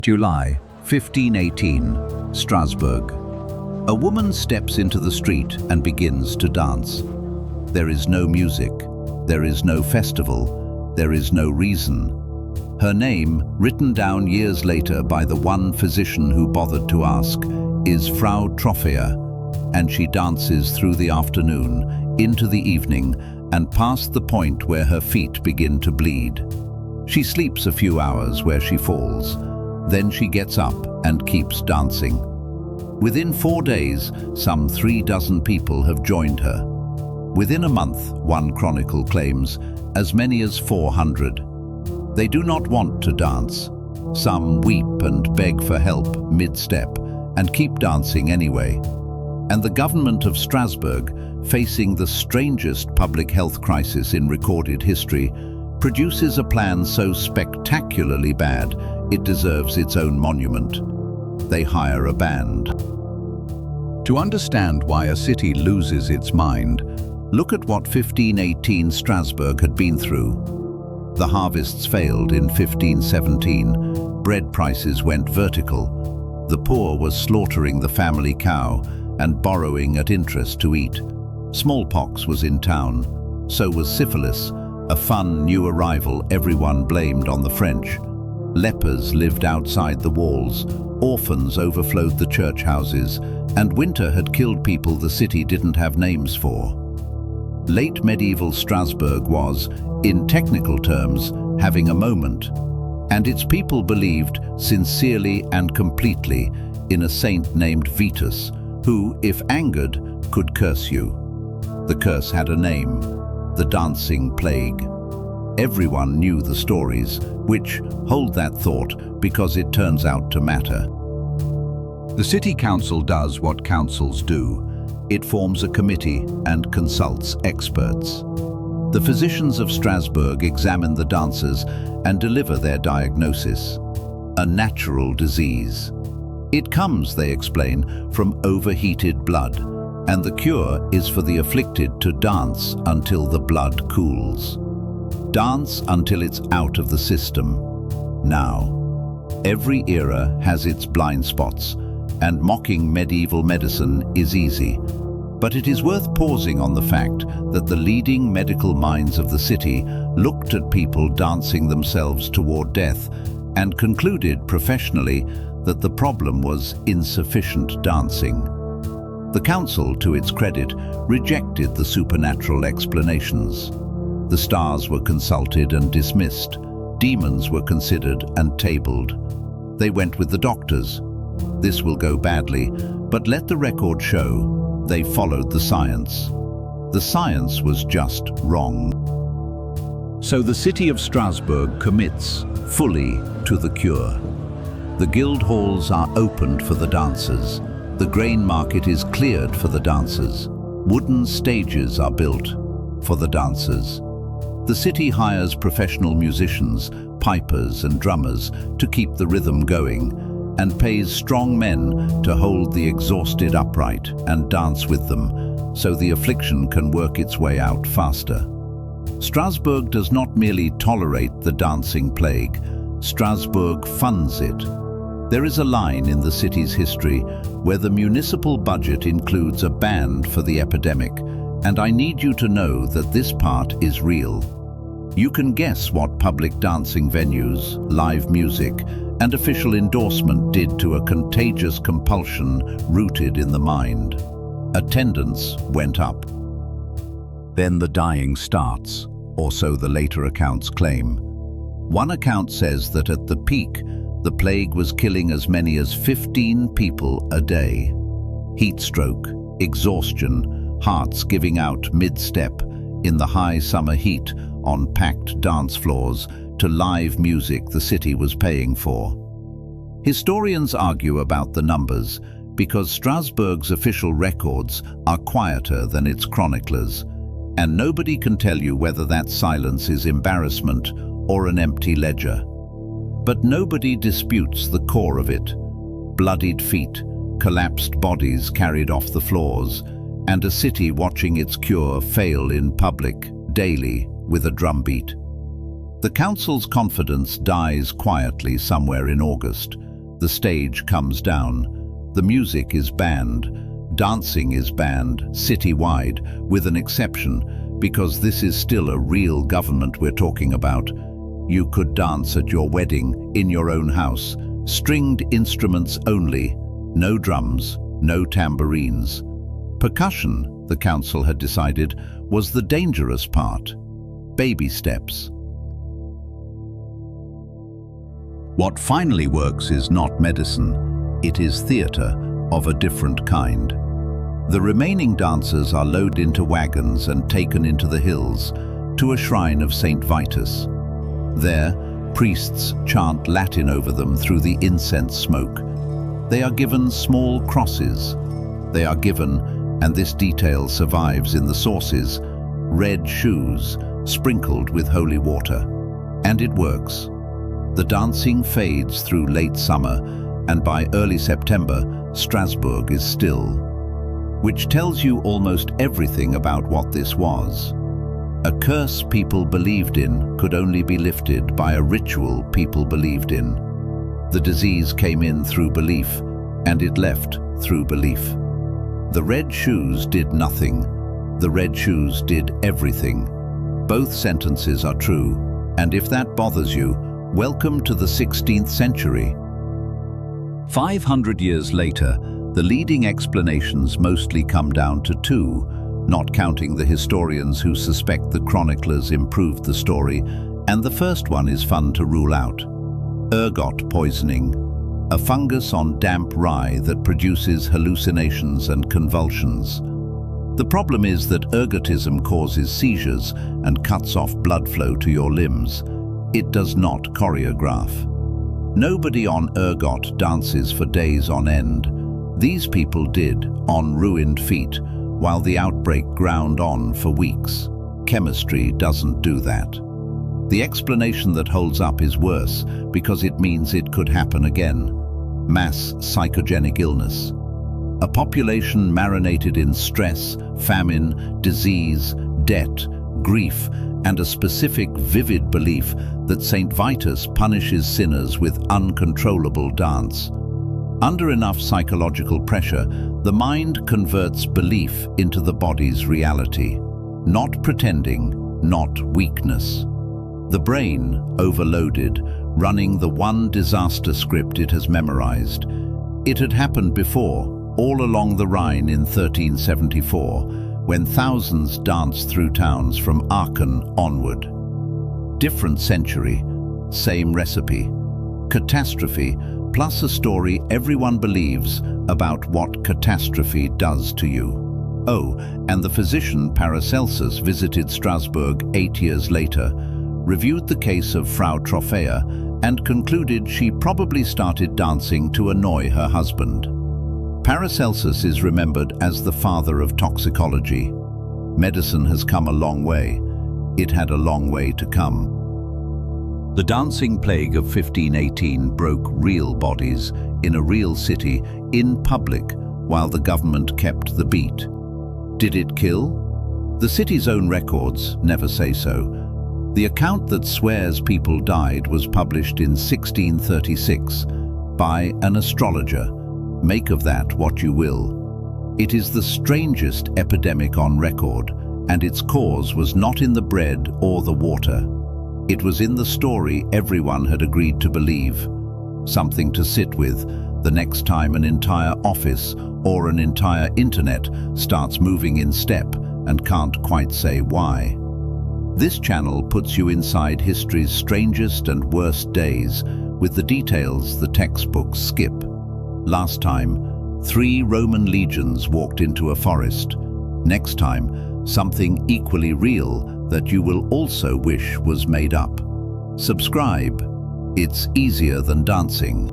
July 1518, Strasbourg. A woman steps into the street and begins to dance. There is no music, there is no festival, there is no reason. Her name, written down years later by the one physician who bothered to ask, is Frau Troffea, and she dances through the afternoon, into the evening, and past the point where her feet begin to bleed. She sleeps a few hours where she falls. Then she gets up and keeps dancing. Within 4 days, some 36 people have joined her. Within a month, one chronicle claims, as many as 400. They do not want to dance. Some weep and beg for help mid-step and keep dancing anyway. And the government of Strasbourg, facing the strangest public health crisis in recorded history, produces a plan so spectacularly bad it deserves its own monument. They hire a band. To understand why a city loses its mind, look at what 1518 Strasbourg had been through. The harvests failed in 1517, bread prices went vertical, the poor was slaughtering the family cow and borrowing at interest to eat. Smallpox was in town, so was syphilis, a fun new arrival everyone blamed on the French. Lepers lived outside the walls, orphans overflowed the church houses, and winter had killed people the city didn't have names for. Late medieval Strasbourg was, in technical terms, having a moment, and its people believed, sincerely and completely, in a saint named Vitus, who, if angered, could curse you. The curse had a name, the dancing plague. Everyone knew the stories, which hold that thought because it turns out to matter. The city council does what councils do. It forms a committee and consults experts. The physicians of Strasbourg examine the dancers and deliver their diagnosis: a natural disease. It comes, they explain, from overheated blood, and the cure is for the afflicted to dance until the blood cools. Dance until it's out of the system. Now, every era has its blind spots, and mocking medieval medicine is easy. But it is worth pausing on the fact that the leading medical minds of the city looked at people dancing themselves toward death and concluded professionally that the problem was insufficient dancing. The council, to its credit, rejected the supernatural explanations. The stars were consulted and dismissed. Demons were considered and tabled. They went with the doctors. This will go badly, but let the record show they followed the science. The science was just wrong. So the city of Strasbourg commits fully to the cure. The guild halls are opened for the dancers. The grain market is cleared for the dancers. Wooden stages are built for the dancers. The city hires professional musicians, pipers and drummers to keep the rhythm going, and pays strong men to hold the exhausted upright and dance with them, so the affliction can work its way out faster. Strasbourg does not merely tolerate the dancing plague, Strasbourg funds it. There is a line in the city's history where the municipal budget includes a band for the epidemic, and I need you to know that this part is real. You can guess what public dancing venues, live music, and official endorsement did to a contagious compulsion rooted in the mind. Attendance went up. Then the dying starts, or so the later accounts claim. One account says that at the peak, the plague was killing as many as 15 people a day. Heat stroke, exhaustion, hearts giving out mid-step in the high summer heat on packed dance floors to live music the city was paying for. Historians argue about the numbers because Strasbourg's official records are quieter than its chroniclers, and nobody can tell you whether that silence is embarrassment or an empty ledger. But nobody disputes the core of it: bloodied feet, collapsed bodies carried off the floors, and a city watching its cure fail in public, daily, with a drumbeat. The council's confidence dies quietly somewhere in August, The stage comes down. The music is banned. Dancing is banned citywide, with an exception, because this is still a real government we're talking about. You could dance at your wedding, in your own house. Stringed instruments only. No drums, no tambourines. Percussion, the council had decided, was the dangerous part. Baby steps. What finally works is not medicine. It is theatre of a different kind. The remaining dancers are loaded into wagons and taken into the hills, to a shrine of Saint Vitus. There, priests chant Latin over them through the incense smoke. They are given small crosses. They are given, and this detail survives in the sources, red shoes sprinkled with holy water. And it works. The dancing fades through late summer, and by early September, Strasbourg is still. Which tells you almost everything about what this was. A curse people believed in could only be lifted by a ritual people believed in. The disease came in through belief, and it left through belief. The red shoes did nothing. The red shoes did everything. Both sentences are true, and if that bothers you, welcome to the 16th century. 500 years later, the leading explanations mostly come down to two, not counting the historians who suspect the chroniclers improved the story, and the first one is fun to rule out. Ergot poisoning, a fungus on damp rye that produces hallucinations and convulsions. The problem is that ergotism causes seizures and cuts off blood flow to your limbs. It does not choreograph. Nobody on ergot dances for days on end. These people did, on ruined feet, while the outbreak ground on for weeks. Chemistry doesn't do that. The explanation that holds up is worse because it means it could happen again. Mass psychogenic illness. A population marinated in stress, famine, disease, debt, grief, and a specific vivid belief that Saint Vitus punishes sinners with uncontrollable dance. Under enough psychological pressure, the mind converts belief into the body's reality. Not pretending, not weakness. The brain, overloaded, running the one disaster script it has memorized. It had happened before, all along the Rhine in 1374, when thousands danced through towns from Aachen onward. Different century, same recipe. Catastrophe, plus a story everyone believes about what catastrophe does to you. Oh, and the physician Paracelsus visited Strasbourg 8 years later, reviewed the case of Frau Troffea, and concluded she probably started dancing to annoy her husband. Paracelsus is remembered as the father of toxicology. Medicine has come a long way. It had a long way to come. The dancing plague of 1518 broke real bodies in a real city, in public, while the government kept the beat. Did it kill? The city's own records never say so. The account that swears people died was published in 1636 by an astrologer. Make of that what you will. It is the strangest epidemic on record, and its cause was not in the bread or the water. It was in the story everyone had agreed to believe. Something to sit with the next time an entire office or an entire internet starts moving in step and can't quite say why. This channel puts you inside history's strangest and worst days with the details the textbooks skip. Last time, 3 Roman legions walked into a forest. Next time, something equally real that you will also wish was made up. Subscribe. It's easier than dancing.